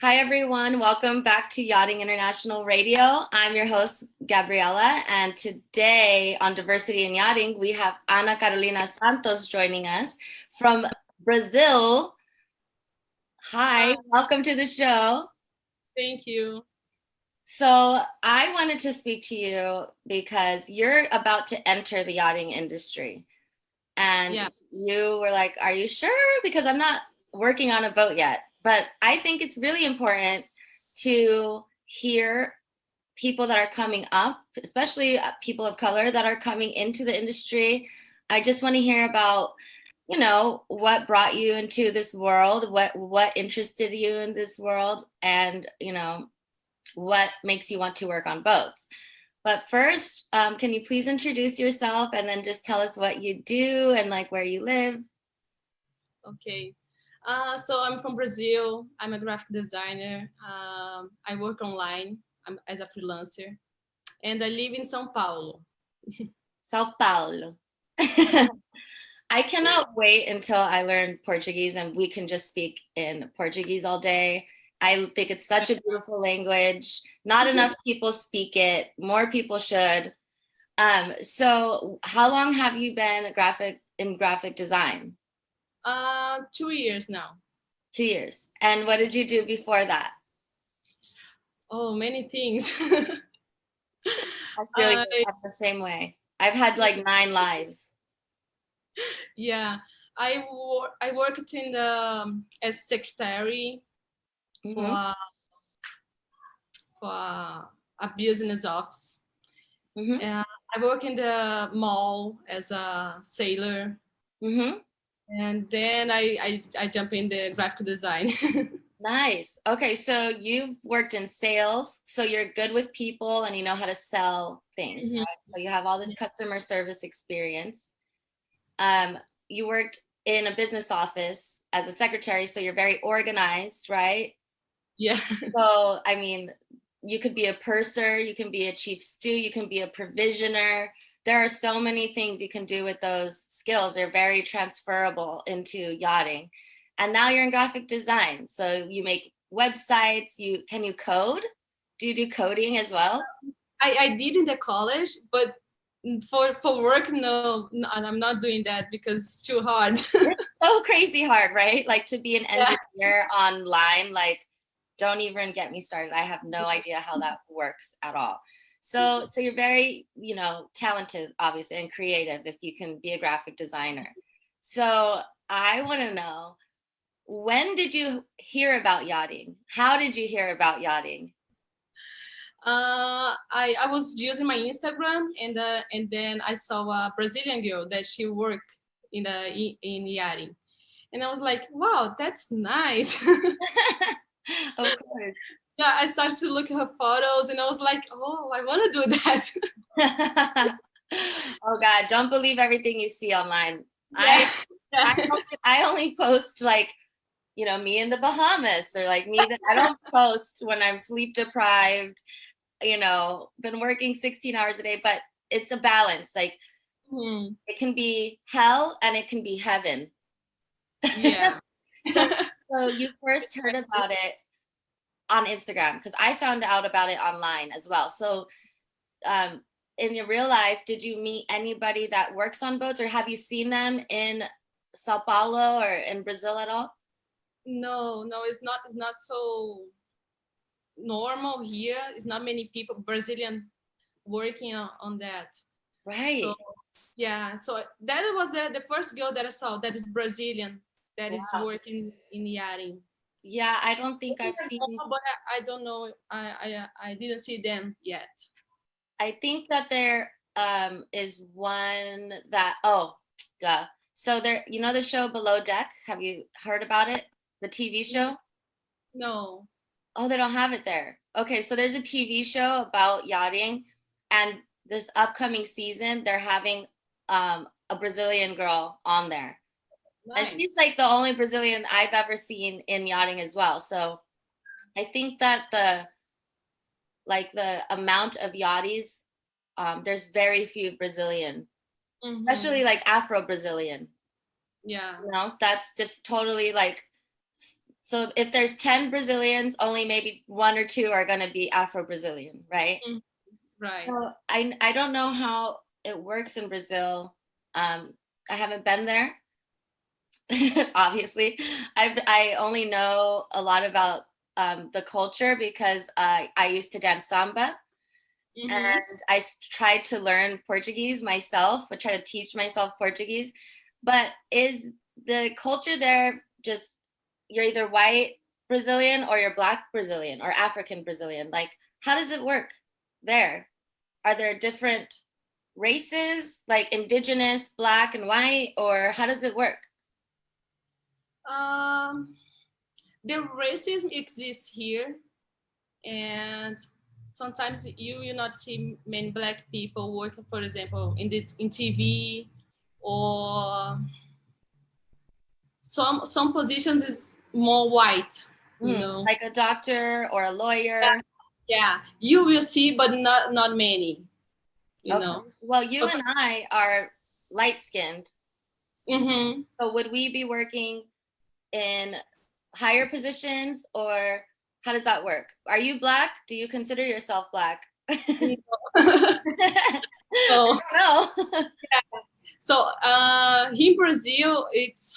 Hi, everyone. Welcome back to Yachting International Radio. I'm your host, Gabriela, and today on Diversity in Yachting, we have Ana Carolina Santos joining us from Brazil. Hi, welcome to the show. Thank you. So I wanted to speak to you because you're about to enter the yachting industry. And you were like, are you sure? Because I'm not working on a boat yet. But I think it's really important to hear people that are coming up, especially people of color that are coming into the industry. I just want to hear about, you know, what brought you into this world, what interested you in this world, and, you know, what makes you want to work on boats. But first, can you please introduce yourself and then just tell us what you do and like where you live? Okay. So I'm from Brazil. I'm a graphic designer. I work online as a freelancer. And I live in Sao Paulo. Sao Paulo. I cannot wait until I learn Portuguese and we can just speak in Portuguese all day. I think it's such a beautiful language. Not enough people speak it. More people should. So how long have you been in graphic design? 2 years now. 2 years. And what did you do before that? Oh, many things. I feel like I'm the same way. I've had like 9 lives. Yeah, I worked in the as secretary for a business office. And I work in the mall as a sailor. And then I jump in the graphic design. Nice. Okay, so you've worked in sales, so you're good with people and you know how to sell things, right? So you have all this customer service experience. You worked in a business office as a secretary, so you're very organized, right? Yeah. So, I mean, you could be a purser, you can be a chief stew, you can be a provisioner. There are so many things you can do with those skills. They're very transferable into yachting. And now you're in graphic design. So you make websites, can you code? Do you do coding as well? I did in the college, but for work, no, I'm not doing that because it's too hard. It's so crazy hard, right? Like to be an engineer online, like don't even get me started. I have no idea how that works at all. So you're very, you know, talented, obviously, and creative if you can be a graphic designer. So I want to know, when did you hear about yachting? How did you hear about yachting? I was using my Instagram and then I saw a Brazilian girl that she worked in yachting, and I was like, wow, that's nice. Of course. Yeah, I started to look at her photos and I was like, oh, I want to do that. Oh God, don't believe everything you see online. Yeah. I only post like, you know, me in the Bahamas, or like me that I don't post when I'm sleep deprived, you know, been working 16 hours a day, but it's a balance. Like it can be hell and it can be heaven. Yeah. So you first heard about it on Instagram, because I found out about it online as well. So in your real life, did you meet anybody that works on boats, or have you seen them in Sao Paulo or in Brazil at all? No, it's not so normal here. It's not many people Brazilian working on that. Right. So yeah, so that was the first girl that I saw that is Brazilian, that is working in yachting. Yeah, I don't think I've seen, but I don't know. I didn't see them yet. I think that there is one that, so there, you know, the show Below Deck, have you heard about it? The TV show? No. Oh, they don't have it there. Okay, so there's a TV show about yachting, and this upcoming season they're having a Brazilian girl on there. Nice. And she's like the only Brazilian I've ever seen in yachting as well. So I think that the amount of yachties, there's very few Brazilian, especially like Afro-Brazilian. Yeah. You know, that's totally like So if there's 10 Brazilians, only maybe 1 or 2 are going to be Afro-Brazilian, right? Right. So I don't know how it works in Brazil. I haven't been there. Obviously, I only know a lot about the culture because I used to dance samba, and I tried to learn Portuguese myself. I try to teach myself Portuguese, but is the culture there just you're either white Brazilian or you're black Brazilian or African Brazilian? Like, how does it work there? Are there different races, like indigenous, black and white, or how does it work? The racism exists here, and sometimes you will not see many black people working, for example, in TV, or some positions is more white, you know, like a doctor or a lawyer. Yeah, you will see, but not many, you know. Well, you and I are light skinned. Mm-hmm. So would we be working in higher positions, or how does that work? Are you black? Do you consider yourself black? So, no. So in Brazil, it's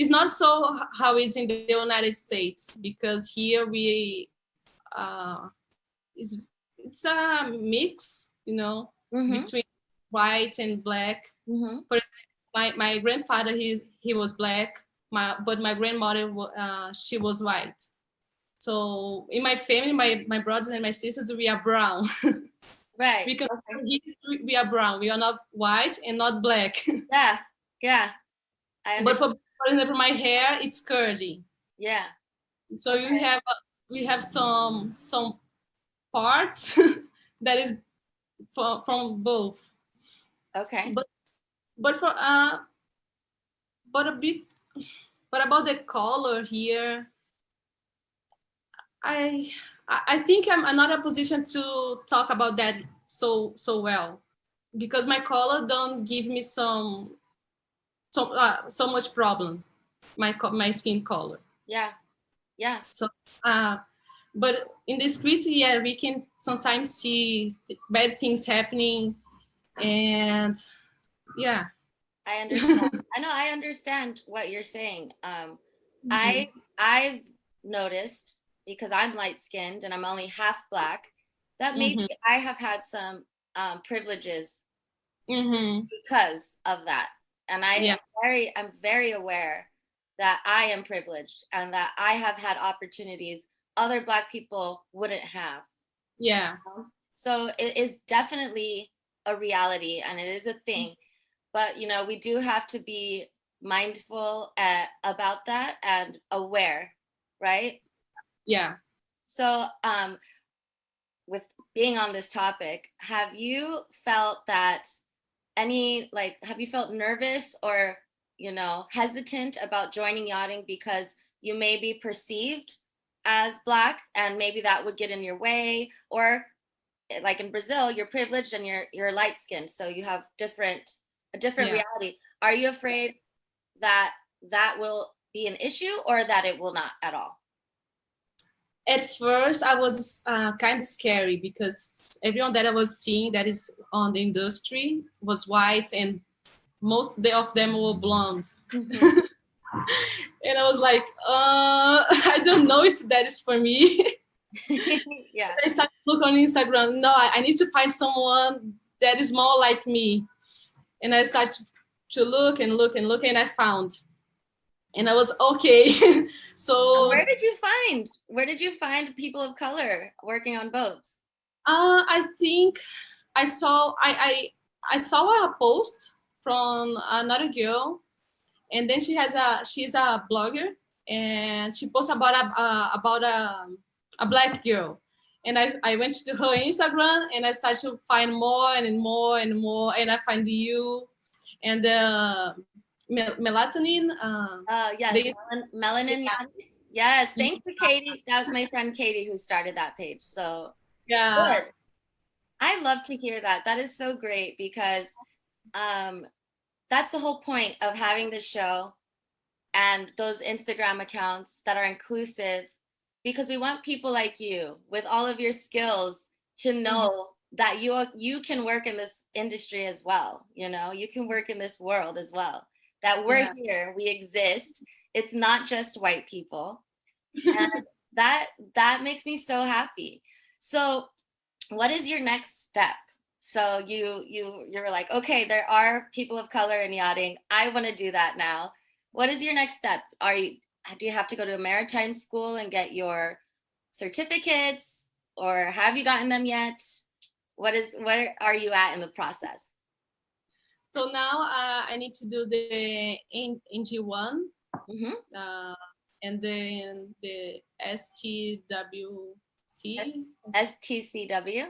not so how it's in the United States, because here it's a mix, you know, between white and black. For example, my grandfather, he was black, but my grandmother, she was white. So in my family, my brothers and my sisters, we are brown. Right. Because we are brown. We are not white and not black. Yeah. But for example, my hair, it's curly. Yeah. So we have some parts that is from both. Okay. But about the color here, I think I'm not in a position to talk about that so well, because my color don't give me so much problem, my skin color. Yeah. So but in the streets, yeah, we can sometimes see bad things happening, and yeah. I understand. I understand what you're saying. I've noticed, because I'm light skinned and I'm only half black, that maybe I have had some privileges because of that. And I'm very aware that I am privileged and that I have had opportunities other black people wouldn't have. Yeah. So it is definitely a reality and it is a thing. But, we do have to be mindful about that and aware, right? Yeah. So with being on this topic, have you felt have you felt nervous or, hesitant about joining yachting because you may be perceived as black and maybe that would get in your way? Or like in Brazil, you're privileged and you're light skinned, so you have a different reality. Are you afraid that will be an issue or that it will not at all? At first, I was kind of scary, because everyone that I was seeing that is on the industry was white, and most of them were blonde. And I was like, I don't know if that is for me. Yeah. I started to look on Instagram. No, I need to find someone that is more like me. And I started to look and look and look, and I found. And I was okay. So where did you find people of color working on boats? I think I saw a post from another girl, and then she's a blogger, and she posts about a black girl, and I went to her Instagram, and I started to find more and more and more, and I find you and the melatonin. Yes, melanin. Yes, thank you, Katie. That was my friend Katie who started that page. So yeah, good. I love to hear that. That is so great, because that's the whole point of having this show and those Instagram accounts that are inclusive, because we want people like you with all of your skills to know that you can work in this industry as well. You know, you can work in this world as well, that we're here, we exist. It's not just white people. And that makes me so happy. So what is your next step? So you're like, okay, there are people of color in yachting. I want to do that now. What is your next step? Do you have to go to a maritime school and get your certificates, or have you gotten them yet? What are you at in the process? So now I need to do the NG1, and then the STWC. STCW.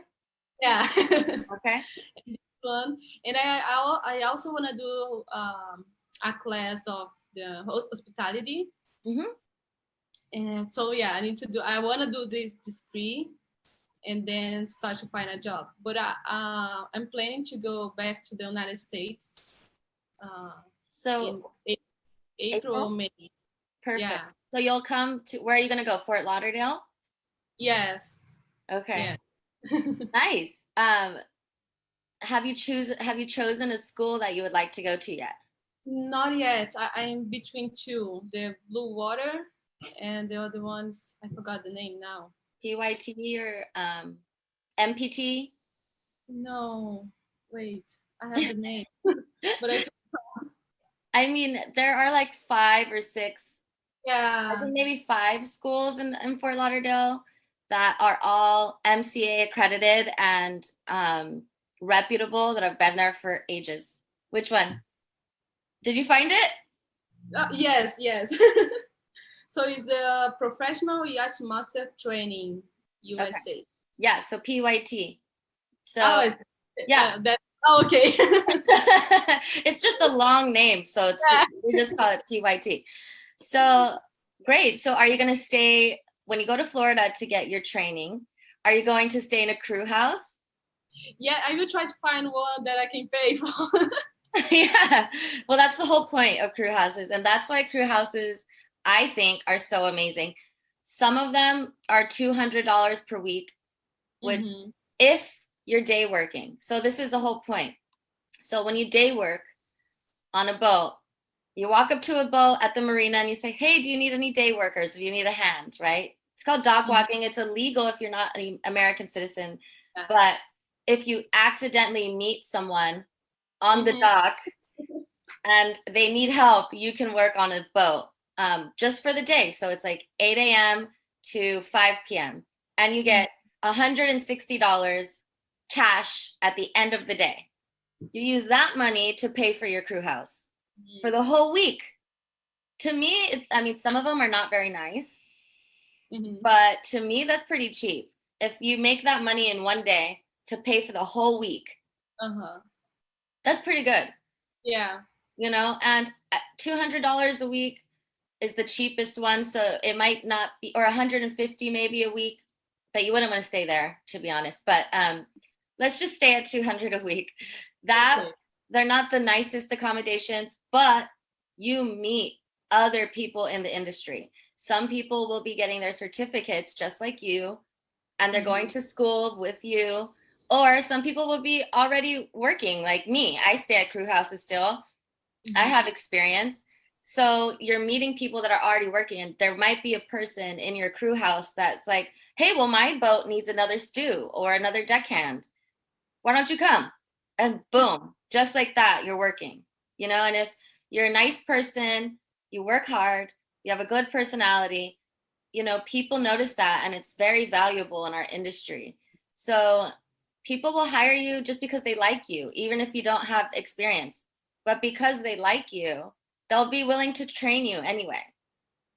Yeah. Okay. Fun. And I also want to do a class of the hospitality. And so yeah, I want to do this degree and then start to find a job. But I'm planning to go back to the United States. So in April, May. Perfect. Yeah. So you'll come to, where are you going to go? Fort Lauderdale? Yes. Okay. Yeah. Nice. Have you chosen a school that you would like to go to yet? Not yet. I'm between two, the Blue Water and the other ones, I forgot the name now. PYT or MPT? No, wait, I have the name, but I mean, there are like 5 or 6, I think maybe 5 schools in Fort Lauderdale that are all MCA accredited and reputable, that have been there for ages. Which one? Did you find it? Yes. So it's the Professional Yacht Master Training USA. Okay. Yeah, so PYT. So yeah, okay. It's just a long name, so we just call it PYT. So great. So are you going to stay, when you go to Florida to get your training, are you going to stay in a crew house? Yeah, I will try to find one that I can pay for. Yeah, well, that's the whole point of crew houses, and that's why crew houses, I think, are so amazing. Some of them are $200 per week, which if you're day working. So this is the whole point. So when you day work on a boat, you walk up to a boat at the marina and you say, hey, do you need any day workers? Do you need a hand, right? It's called dock walking. It's illegal if you're not an American citizen. But if you accidentally meet someone on the dock and they need help, you can work on a boat just for the day. So it's like 8 a.m. to 5 p.m. And you get $160 cash at the end of the day. You use that money to pay for your crew house for the whole week. To me, I mean, some of them are not very nice, but to me, that's pretty cheap. If you make that money in one day to pay for the whole week, that's pretty good. Yeah. You know, and $200 a week is the cheapest one. So it might not be, or $150 maybe a week, but you wouldn't want to stay there, to be honest. But let's just stay at $200 a week. They're not the nicest accommodations, but you meet other people in the industry. Some people will be getting their certificates just like you, and they're going to school with you. Or some people will be already working like me. I stay at crew houses still. I have experience. So you're meeting people that are already working, and there might be a person in your crew house that's like, hey, well, my boat needs another stew or another deckhand. Why don't you come? And boom, just like that, you're working, you know? And if you're a nice person, you work hard, you have a good personality, you know, people notice that, and it's very valuable in our industry. So people will hire you just because they like you, even if you don't have experience. But because they like you, they'll be willing to train you anyway.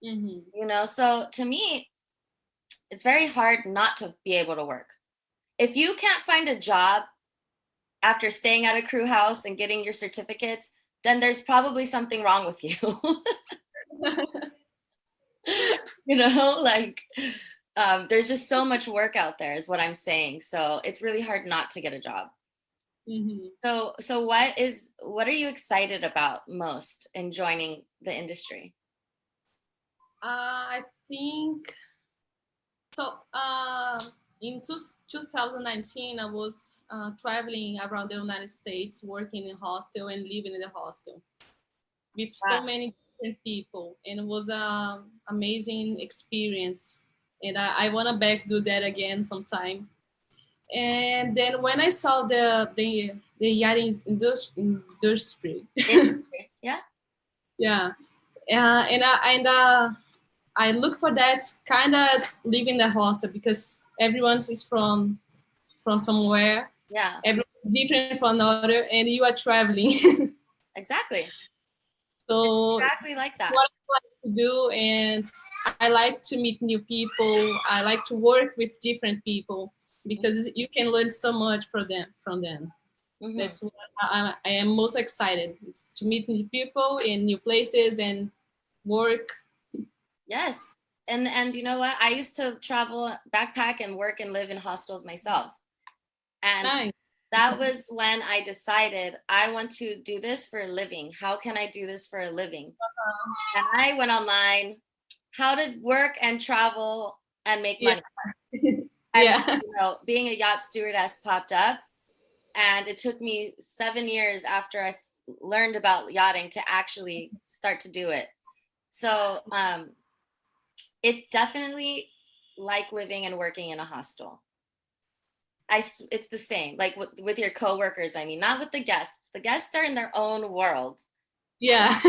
You know, so to me, it's very hard not to be able to work. If you can't find a job after staying at a crew house and getting your certificates, then there's probably something wrong with you. You know, like there's just so much work out there is what I'm saying. So it's really hard not to get a job. So what are you excited about most in joining the industry? I think so. In 2019, I was traveling around the United States, working in hostel and living in the hostel with so many different people, and it was an amazing experience. And I want to back do that again sometime. And then when I saw the yachting industry, yeah, yeah, I look for that kind of living the hostel because everyone is from somewhere. Yeah, everyone's different from another, and you are traveling. exactly. So Exactly like that. what I like to do, and I like to meet new people. I like to work with different people because you can learn so much from them. Mm-hmm. That's what I am most excited. It's to meet new people in new places and work. Yes. And you know what? I used to travel, backpack, and work and live in hostels myself. And Nice. that was when I decided I want to do this for a living. How can I do this for a living? And I went online, how to work and travel and make money. Yeah. And being a yacht stewardess popped up, and it took me 7 years after I learned about yachting to actually start to do it. So it's definitely like living and working in a hostel. It's the same, like with your coworkers. I mean, not with the guests. The guests are in their own world. Yeah.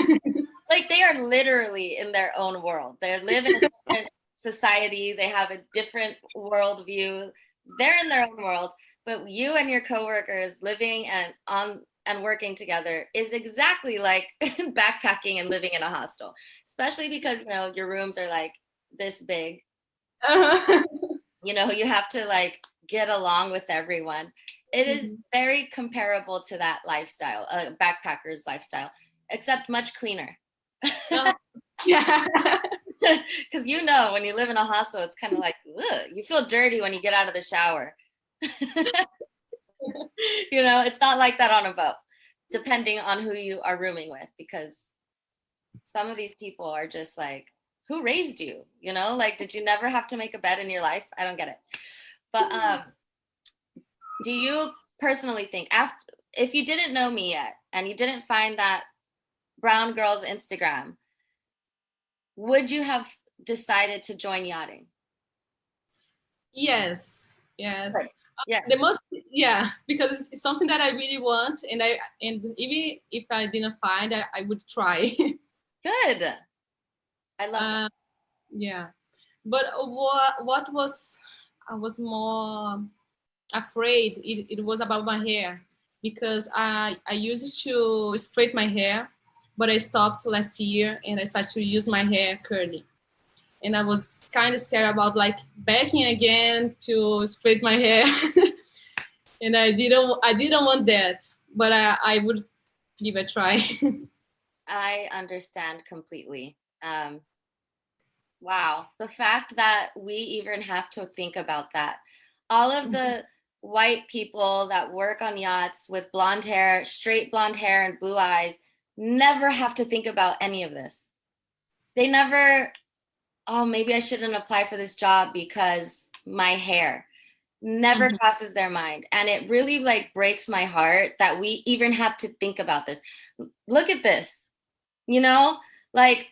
Like they are literally in their own world. They live in a different society. They have a different worldview. They're in their own world. But you and your coworkers living and working together is exactly like backpacking and living in a hostel. Especially because your rooms are like this big. Uh-huh. You have to like get along with everyone. It is very comparable to that lifestyle, a backpacker's lifestyle, except much cleaner. Yeah. Because when you live in a hostel, it's kind of like, ugh, you feel dirty when you get out of the shower. It's not like that on a boat, depending on who you are rooming with, because some of these people are just like, who raised you? Like, did you never have to make a bed in your life? I don't get it. But do you personally think, if you didn't know me yet and you didn't find that brown girl's Instagram, would you have decided to join yachting? Yes. Right. Yeah. Because it's something that I really want, and even if I didn't find, I would try. Good. I love that. Yeah, but what was I was more afraid. It was about my hair because I used to straighten my hair, but I stopped last year and I started to use my hair curly. And I was kind of scared about like backing again to straighten my hair. And I didn't want that, but I would give a try. I understand completely. Wow. The fact that we even have to think about that. All of the white people that work on yachts with blonde hair, straight blonde hair and blue eyes, never have to think about any of this. They never, oh, maybe I shouldn't apply for this job because my hair. Never crosses their mind. And it really like breaks my heart that we even have to think about this. Look at this. Like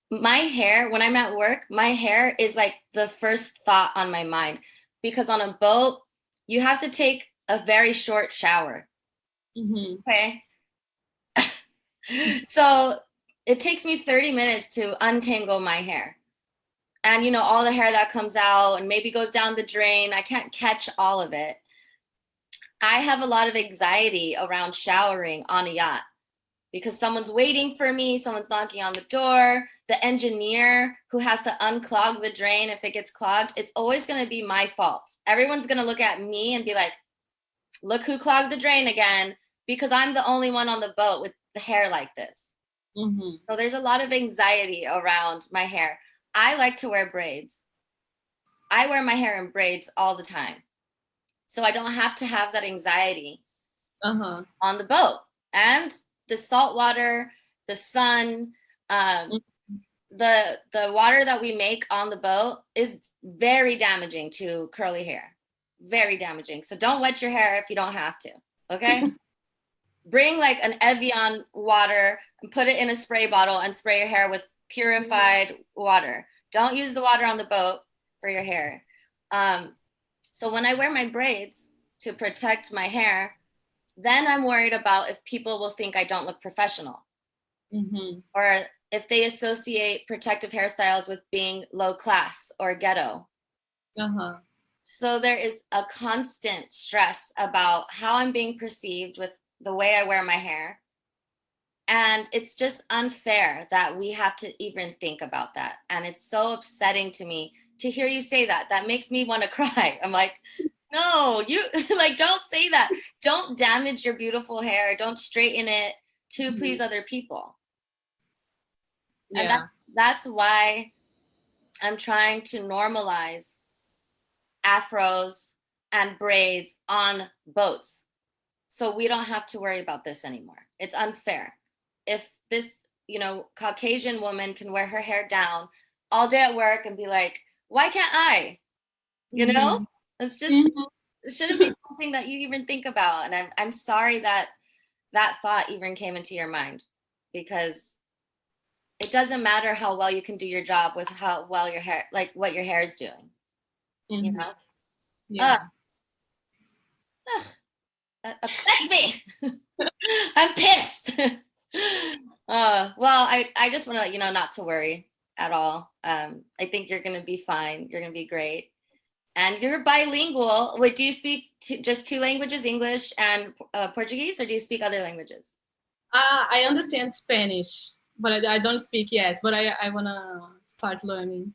my hair, when I'm at work, my hair is like the first thought on my mind, because on a boat, you have to take a very short shower. Okay. So it takes me 30 minutes to untangle my hair. And all the hair that comes out and maybe goes down the drain, I can't catch all of it. I have a lot of anxiety around showering on a yacht because someone's waiting for me, someone's knocking on the door, the engineer who has to unclog the drain if it gets clogged. It's always going to be my fault. Everyone's going to look at me and be like, look who clogged the drain again, because I'm the only one on the boat with the hair like this. So there's a lot of anxiety around my hair. I like to wear braids. I wear my hair in braids all the time. So I don't have to have that anxiety on the boat. And the salt water, the sun, the water that we make on the boat is very damaging to curly hair. Very damaging. So don't wet your hair if you don't have to. Okay? Bring like an Evian water and put it in a spray bottle and spray your hair with purified water. Don't use the water on the boat for your hair. So when I wear my braids to protect my hair, then I'm worried about if people will think I don't look professional. Or if they associate protective hairstyles with being low class or ghetto. So there is a constant stress about how I'm being perceived with the way I wear my hair. And it's just unfair that we have to even think about that. And it's so upsetting to me to hear you say that. That makes me want to cry. I'm like, no, you like, don't say that. Don't damage your beautiful hair. Don't straighten it to please other people. And that's why I'm trying to normalize afros and braids on boats. So we don't have to worry about this anymore. It's unfair. If this, Caucasian woman can wear her hair down all day at work and be like, why can't I? It's just, it shouldn't be something that you even think about. And I'm sorry that thought even came into your mind, because it doesn't matter how well you can do your job with how well your hair, like what your hair is doing, Yeah. That upsets me. I'm pissed. Well, I just want to let you know not to worry at all. I think you're going to be fine. You're going to be great. And you're bilingual. Wait, do you speak just two languages, English and Portuguese, or do you speak other languages? I understand Spanish, but I don't speak yet, but I want to start learning.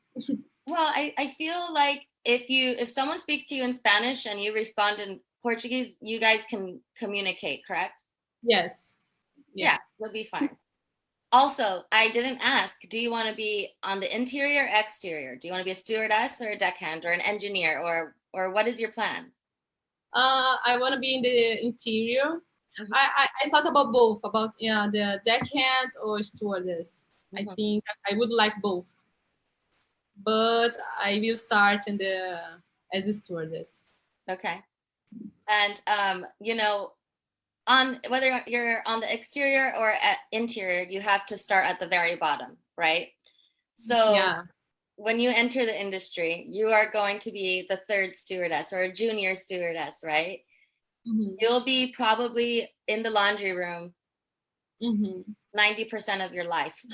Well, I feel like if someone speaks to you in Spanish and you respond in Portuguese, you guys can communicate, correct? Yes. Yeah, you'll be fine. Also, I didn't ask, do you want to be on the interior or exterior? Do you want to be a stewardess or a deckhand or an engineer, or what is your plan? I want to be in the interior. I thought about both, about the deckhand or stewardess. I think I would like both, but I will start as a stewardess. Okay. And on whether you're on the exterior or interior, you have to start at the very bottom, right? So when you enter the industry, you are going to be the third stewardess or a junior stewardess, right? You'll be probably in the laundry room 90% of your life.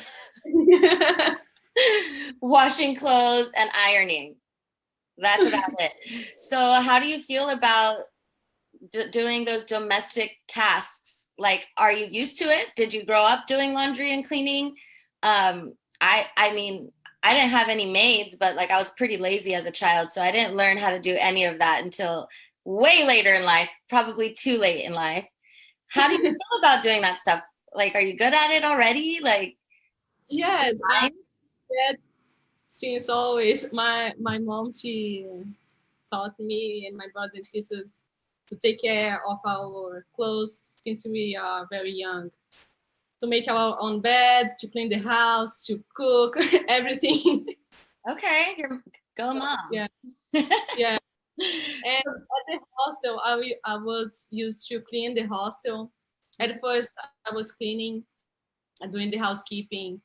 Washing clothes and ironing. That's about it. So how do you feel about doing those domestic tasks? Like, are you used to it? Did you grow up doing laundry and cleaning? I mean, I didn't have any maids, but like I was pretty lazy as a child, so I didn't learn how to do any of that until way later in life, probably too late in life. How do you feel about doing that stuff? Like, are you good at it already? Like, yes, that since always. My mom, she taught me and my brothers and sisters to take care of our clothes since we are very young. To make our own beds, to clean the house, to cook, everything. Okay, go mom. Yeah. And at the hostel, I was used to clean the hostel. At first, I was cleaning and doing the housekeeping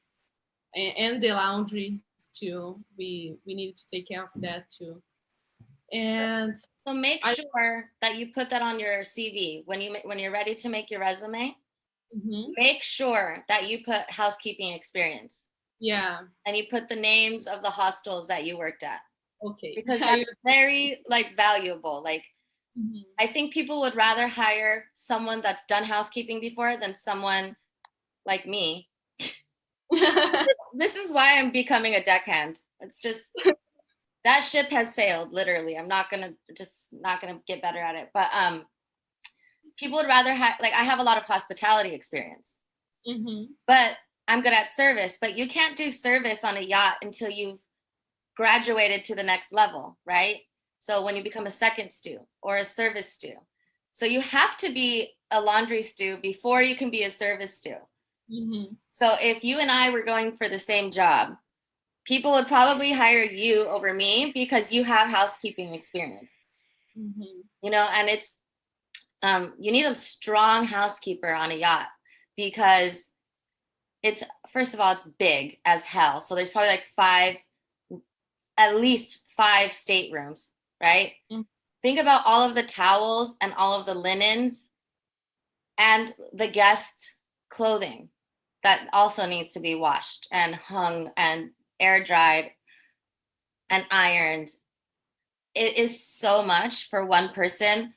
and the laundry too. We needed to take care of that too. And so make sure that you put that on your CV when you're ready to make your resume. Make sure that you put housekeeping experience. Yeah. And you put the names of the hostels that you worked at. Okay. Because that's very valuable. Like, I think people would rather hire someone that's done housekeeping before than someone like me. This is why I'm becoming a deckhand. It's just that ship has sailed, literally. I'm not gonna get better at it. But people would rather have, like, I have a lot of hospitality experience, but I'm good at service. But you can't do service on a yacht until you've graduated to the next level, right? So when you become a second stew or a service stew, so you have to be a laundry stew before you can be a service stew. So if you and I were going for the same job, people would probably hire you over me because you have housekeeping experience. You know, and it's, you need a strong housekeeper on a yacht because it's, first of all, it's big as hell. So there's probably like at least five staterooms, right? Think about all of the towels and all of the linens and the guest clothing that also needs to be washed and hung and air dried and ironed. It is so much for one person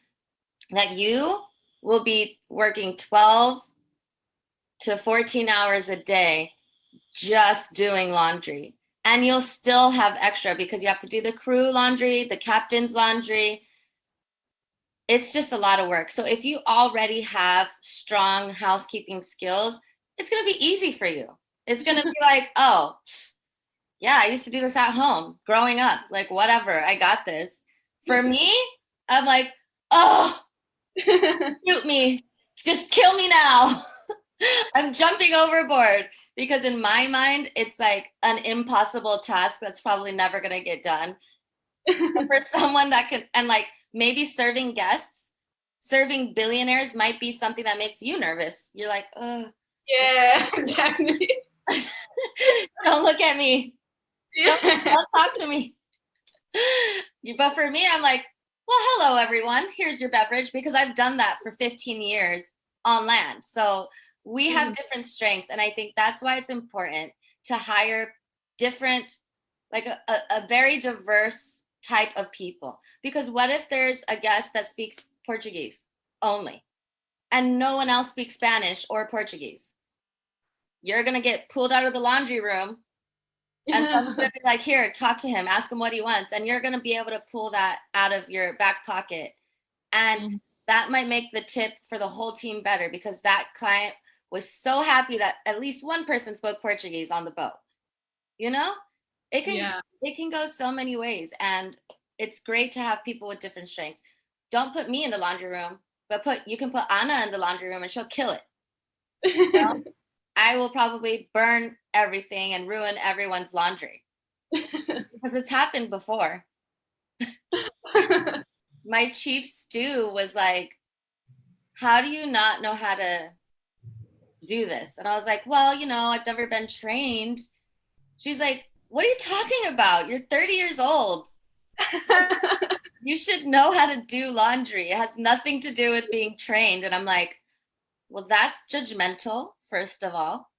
that you will be working 12 to 14 hours a day just doing laundry. And you'll still have extra because you have to do the crew laundry, the captain's laundry. It's just a lot of work. So if you already have strong housekeeping skills, it's going to be easy for you. It's going to be like, oh, yeah, I used to do this at home growing up. Like, whatever, I got this. For me, I'm like, oh, shoot me. Just kill me now. I'm jumping overboard because in my mind, it's like an impossible task that's probably never going to get done. But for someone that can, and like maybe serving guests, serving billionaires might be something that makes you nervous. You're like, oh. Yeah, definitely. Don't look at me. Yeah. Don't talk to me. But for me, I'm like, well, hello, everyone. Here's your beverage, because I've done that for 15 years on land. So we have different strengths. And I think that's why it's important to hire different, like a very diverse type of people. Because what if there's a guest that speaks Portuguese only and no one else speaks Spanish or Portuguese? You're going to get pulled out of the laundry room and someone's going to be like, here, talk to him, ask him what he wants. And you're going to be able to pull that out of your back pocket. And that might make the tip for the whole team better because that client was so happy that at least one person spoke Portuguese on the boat. You know, it can go so many ways. And it's great to have people with different strengths. Don't put me in the laundry room, but you can put Anna in the laundry room and she'll kill it. You know? I will probably burn everything and ruin everyone's laundry because it's happened before. My chief stew was like, how do you not know how to do this? And I was like, well, you know, I've never been trained. She's like, what are you talking about? You're 30 years old. You should know how to do laundry. It has nothing to do with being trained. And I'm like, well, that's judgmental, first of all.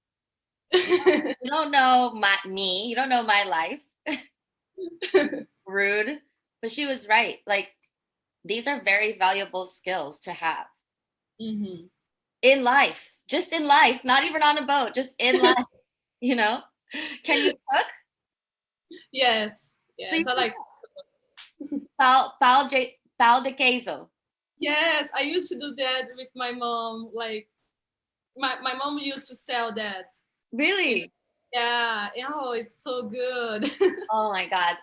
You don't know me. You don't know my life. Rude. But she was right. Like, these are very valuable skills to have in life, just in life, not even on a boat, just in life, you know? Can you cook? Yes. Yes, So I like pão de queso. Yes, I used to do that with my mom. Like, my mom used to sell that. Really? Yeah. Oh, it's so good. Oh my God.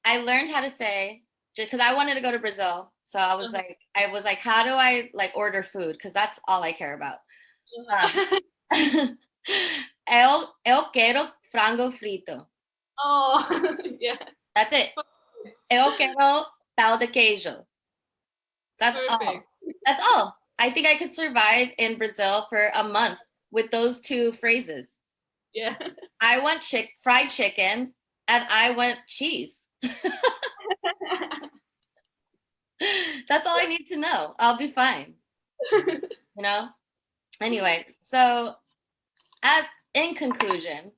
I learned how to say, because I wanted to go to Brazil. So I was like, how do I like order food? Because that's all I care about. Eu quero frango frito. Oh, yeah. That's it. Eu quero pão de queijo. That's all. That's all. I think I could survive in Brazil for a month with those two phrases. Yeah. I want fried chicken and I want cheese. That's all I need to know. I'll be fine. You know? Anyway, so in conclusion,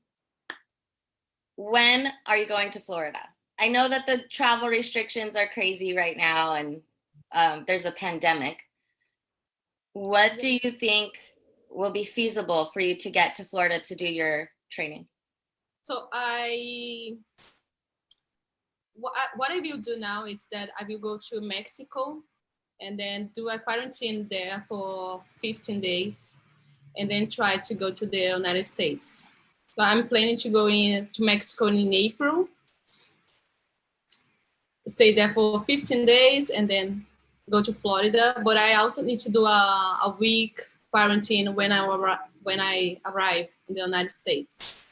when are you going to Florida? I know that the travel restrictions are crazy right now and there's a pandemic. What do you think will be feasible for you to get to Florida to do your training? So what I will do now is that I will go to Mexico and then do a quarantine there for 15 days and then try to go to the United States. So I'm planning to go to Mexico in April, stay there for 15 days and then go to Florida. But I also need to do a week quarantine when I arrive in the United States.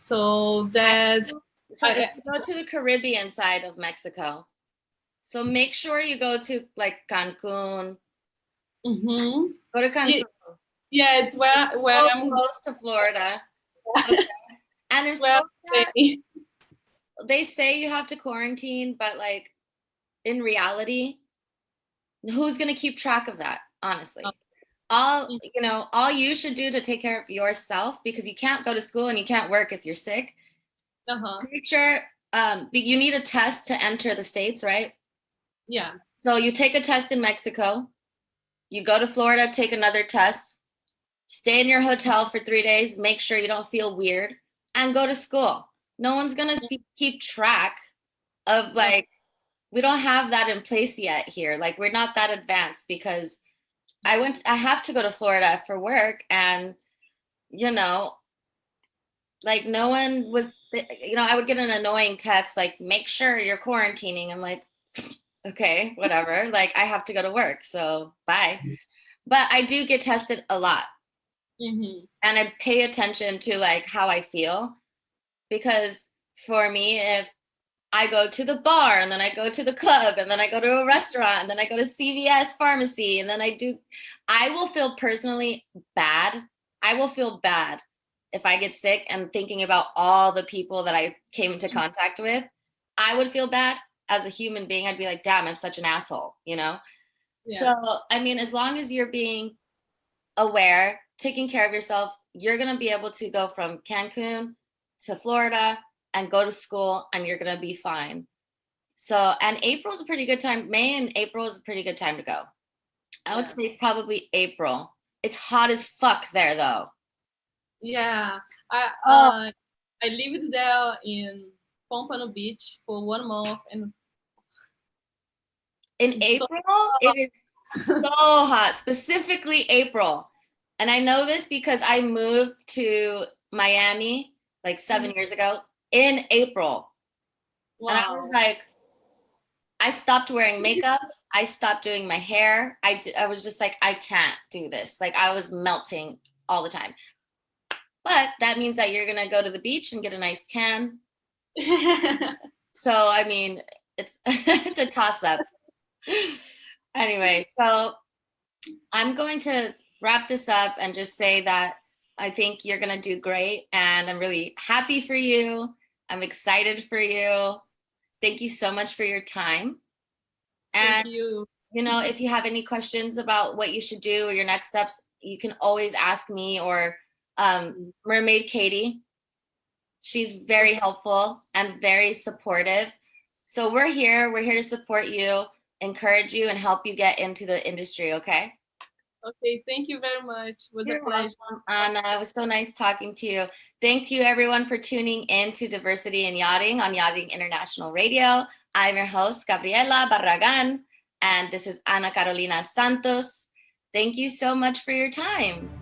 So that. So if you go to the Caribbean side of Mexico, so make sure you go to like Cancun. Mm-hmm. Go to Cancun. Yeah, it's where I'm close to Florida. Okay. And in Florida, they say you have to quarantine, but like in reality, who's going to keep track of that? Honestly, all you should do to take care of yourself, because you can't go to school and you can't work if you're sick. Make sure you need a test to enter the States, right? Yeah. So you take a test in Mexico, you go to Florida, take another test, stay in your hotel for 3 days, make sure you don't feel weird, and go to school. No one's gonna keep track of like, we don't have that in place yet here. Like, we're not that advanced, because I have to go to Florida for work, and like no one was, I would get an annoying text like, make sure you're quarantining. I'm like, okay, whatever. Like, I have to go to work, so bye. But I do get tested a lot. Mm-hmm. And I pay attention to like how I feel, because for me, if I go to the bar and then I go to the club and then I go to a restaurant and then I go to CVS pharmacy and then I will feel personally bad. I will feel bad if I get sick and thinking about all the people that I came into contact with. I would feel bad as a human being. I'd be like, damn, I'm such an asshole, Yeah. So, I mean, as long as you're being aware, taking care of yourself, you're going to be able to go from Cancun to Florida and go to school, and you're going to be fine. So, and April is a pretty good time. May and April is a pretty good time to go. I would say probably April. It's hot as fuck there, though. Yeah, I lived there in Pompano Beach for 1 month, and in April, it is so hot, specifically April. And I know this because I moved to Miami like 7 years ago in April. Wow. And I was like, I stopped wearing makeup. I stopped doing my hair. I was just like, I can't do this. Like, I was melting all the time. But that means that you're going to go to the beach and get a nice tan. So, I mean, it's a toss-up. Anyway, so I'm going to wrap this up and just say that I think you're going to do great, and I'm really happy for you. I'm excited for you. Thank you so much for your time. And, thank you. If you have any questions about what you should do or your next steps, you can always ask me or Mermaid Katie. She's very helpful and very supportive. So we're here to support you, encourage you, and help you get into the industry, okay? Okay, thank you very much. It was a pleasure. Welcome, Anna. It was so nice talking to you. Thank you, everyone, for tuning in to Diversity in Yachting on Yachting International Radio. I'm your host, Gabriela Barragan, and this is Ana Carolina Santos. Thank you so much for your time.